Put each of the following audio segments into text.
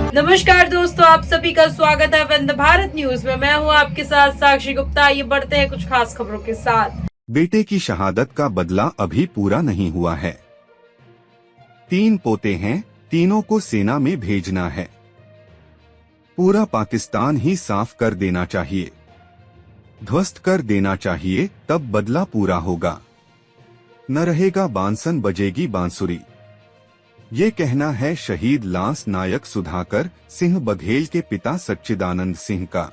नमस्कार दोस्तों, आप सभी का स्वागत है वंदे भारत न्यूज में। मैं हूं आपके साथ साक्षी गुप्ता। ये बढ़ते हैं कुछ खास खबरों के साथ। बेटे की शहादत का बदला अभी पूरा नहीं हुआ है। 3 पोते हैं, तीनों को सेना में भेजना है। पूरा पाकिस्तान ही साफ कर देना चाहिए, ध्वस्त कर देना चाहिए, तब बदला पूरा होगा। न रहेगा बांसन बजेगी बांसुरी। ये कहना है शहीद लांस नायक सुधाकर सिंह बघेल के पिता सच्चिदानंद सिंह का।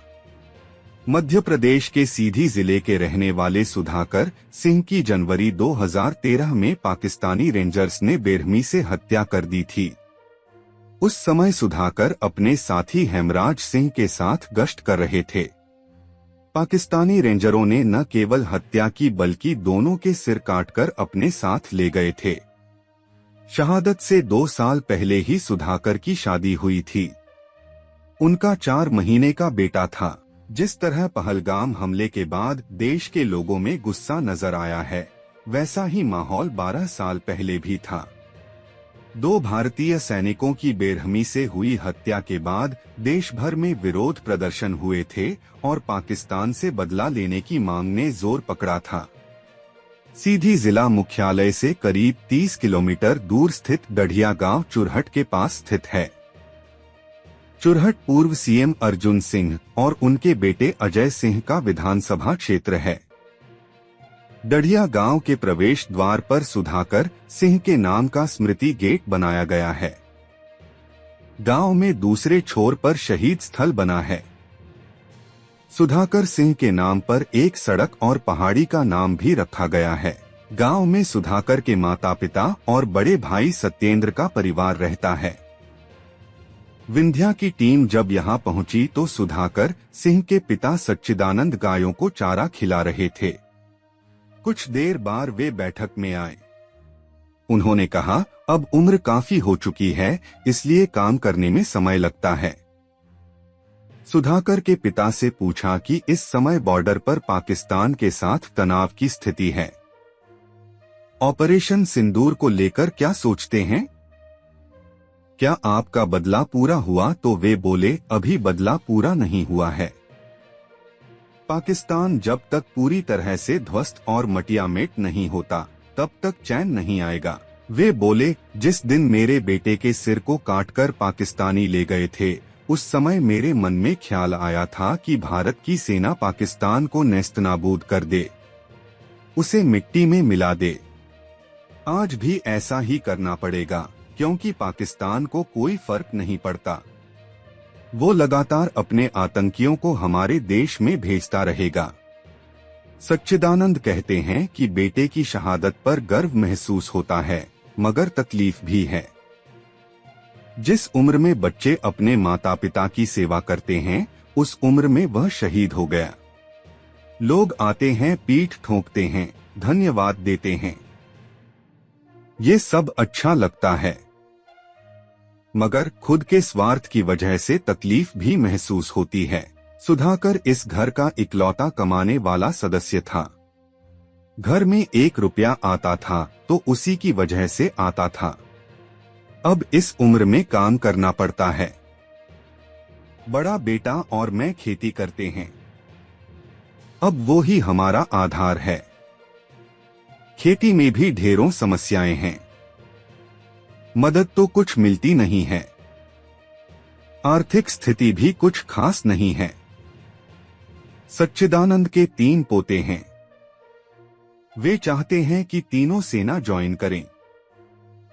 मध्य प्रदेश के सीधी जिले के रहने वाले सुधाकर सिंह की जनवरी 2013 में पाकिस्तानी रेंजर्स ने बेरहमी से हत्या कर दी थी। उस समय सुधाकर अपने साथी हेमराज सिंह के साथ गश्त कर रहे थे। पाकिस्तानी रेंजरों ने न केवल हत्या की बल्कि दोनों के सिर काटकर अपने साथ ले गए थे। शहादत से 2 साल पहले ही सुधाकर की शादी हुई थी। उनका 4 महीने का बेटा था। जिस तरह पहलगाम हमले के बाद देश के लोगों में गुस्सा नजर आया है, वैसा ही माहौल 12 साल पहले भी था। 2 भारतीय सैनिकों की बेरहमी से हुई हत्या के बाद देश भर में विरोध प्रदर्शन हुए थे और पाकिस्तान से बदला लेने की मांग ने जोर पकड़ा था। सीधी जिला मुख्यालय से करीब 30 किलोमीटर दूर स्थित डढ़िया गांव चुरहट के पास स्थित है। चुरहट पूर्व सीएम अर्जुन सिंह और उनके बेटे अजय सिंह का विधानसभा क्षेत्र है। डढ़िया गांव के प्रवेश द्वार पर सुधाकर सिंह के नाम का स्मृति गेट बनाया गया है। गांव में दूसरे छोर पर शहीद स्थल बना है। सुधाकर सिंह के नाम पर एक सड़क और पहाड़ी का नाम भी रखा गया है। गांव में सुधाकर के माता पिता और बड़े भाई सत्येंद्र का परिवार रहता है। विंध्या की टीम जब यहां पहुंची तो सुधाकर सिंह के पिता सच्चिदानंद गायों को चारा खिला रहे थे। कुछ देर बाद वे बैठक में आए। उन्होंने कहा, अब उम्र काफी हो चुकी है, इसलिए काम करने में समय लगता है। सुधाकर के पिता से पूछा कि इस समय बॉर्डर पर पाकिस्तान के साथ तनाव की स्थिति है। ऑपरेशन सिंदूर को लेकर क्या सोचते हैं? क्या आपका बदला पूरा हुआ? तो वे बोले, अभी बदला पूरा नहीं हुआ है। पाकिस्तान जब तक पूरी तरह से ध्वस्त और मटियामेट नहीं होता, तब तक चैन नहीं आएगा। वे बोले, जिस दिन मेरे बेटे के सिर को काटकर पाकिस्तानी ले गए थे, उस समय मेरे मन में ख्याल आया था कि भारत की सेना पाकिस्तान को नेस्तनाबूद कर दे, उसे मिट्टी में मिला दे। आज भी ऐसा ही करना पड़ेगा, क्योंकि पाकिस्तान को कोई फर्क नहीं पड़ता। वो लगातार अपने आतंकियों को हमारे देश में भेजता रहेगा। सच्चिदानंद कहते हैं कि बेटे की शहादत पर गर्व महसूस होता है, मगर तकलीफ भी है। जिस उम्र में बच्चे अपने माता पिता की सेवा करते हैं, उस उम्र में वह शहीद हो गया। लोग आते हैं, पीठ ठोंकते हैं, धन्यवाद देते हैं। ये सब अच्छा लगता है, मगर खुद के स्वार्थ की वजह से तकलीफ भी महसूस होती है। सुधाकर इस घर का इकलौता कमाने वाला सदस्य था। घर में 1 रुपया आता था तो उसी की वजह से आता था। अब इस उम्र में काम करना पड़ता है। बड़ा बेटा और मैं खेती करते हैं। अब वो ही हमारा आधार है। खेती में भी ढेरों समस्याएं हैं। मदद तो कुछ मिलती नहीं है। आर्थिक स्थिति भी कुछ खास नहीं है। सच्चिदानंद के 3 पोते हैं। वे चाहते हैं कि तीनों सेना ज्वाइन करें।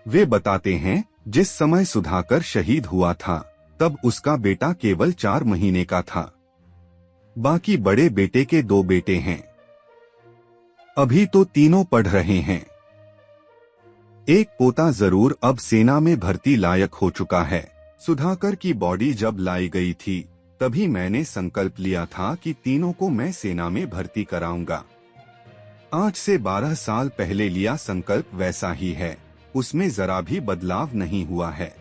वे बताते हैं, जिस समय सुधाकर शहीद हुआ था, तब उसका बेटा केवल 4 महीने का था। बाकी बड़े बेटे के 2 बेटे हैं। अभी तो तीनों पढ़ रहे हैं। एक पोता जरूर अब सेना में भर्ती लायक हो चुका है। सुधाकर की बॉडी जब लाई गई थी, तभी मैंने संकल्प लिया था कि तीनों को मैं सेना में भर्ती कराऊंगा। आज से 12 साल पहले लिया संकल्प वैसा ही है, उसमें जरा भी बदलाव नहीं हुआ है।